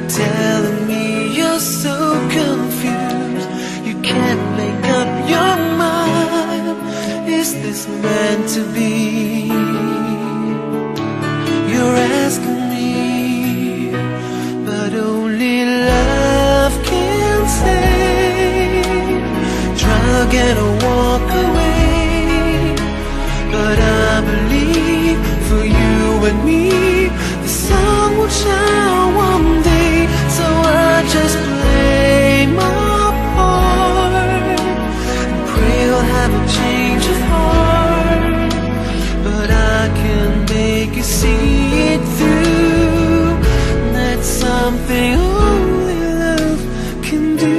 telling me you're so confused. You can't make up your mind. Is this meant to be? You're asking me, but only love can say. Drug and a walk away, but I believe for you and me the sun will shine one day. So I just play my part and pray you'll have a change of heart. But I can make you see it through. That's something only love can do.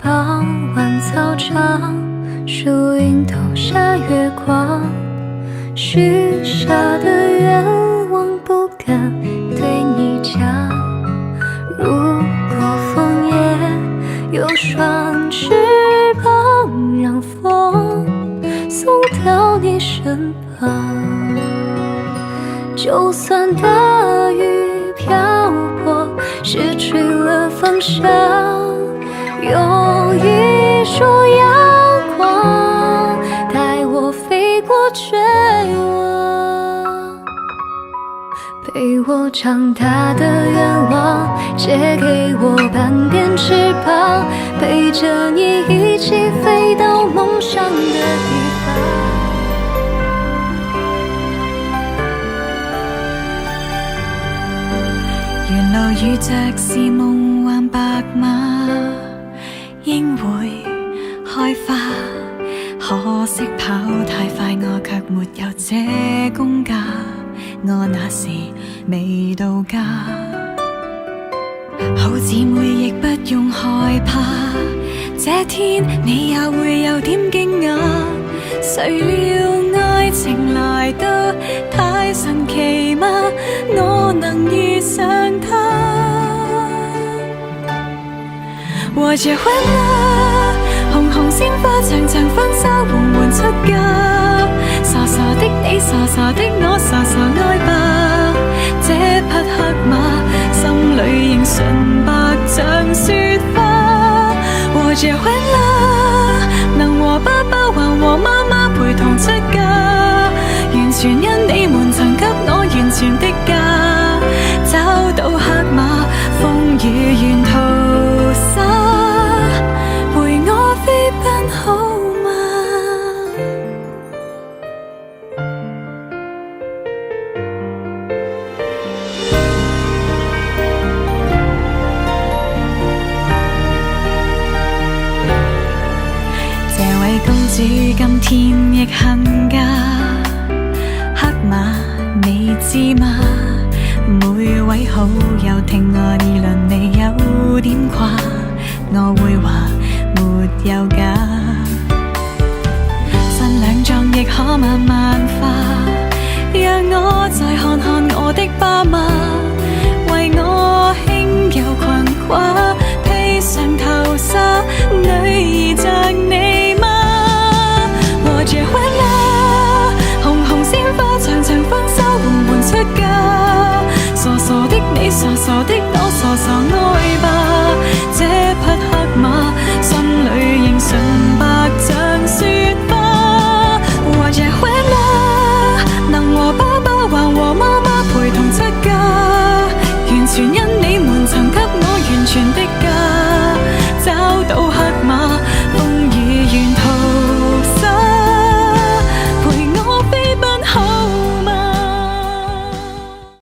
傍晚操场，树荫投下月光，许下的愿望不敢对你讲。如果枫叶有双翅膀，让风送到你身旁。就算大雨瓢泼，失去了方向，用一束阳光带我飞过绝望，陪我长大的愿望，借给我半边翅膀，陪着你一起飞到梦想的地方。沿路遇着是夢幻白馬，應會開花，可惜跑太快，我卻沒有這功架。我那時未到家，好姊妹亦不用害怕，這天你也會有點驚訝。誰料愛情來得太神奇嗎？我能遇上他。和結婚啦，紅紅鮮花長長婚紗緩緩出嫁，傻傻的你，傻傻的我，傻傻愛吧。這匹黑馬心裏仍純白像雪花。和結婚啦，能和爸爸還和媽媽陪同出嫁，完全因你們曾給我完全的家。找到黑馬，風雨沿途灑，陪我飛奔好嗎？這位公主今天亦恨嫁，黑馬你知嗎？每位好友聽我議論，你有點誇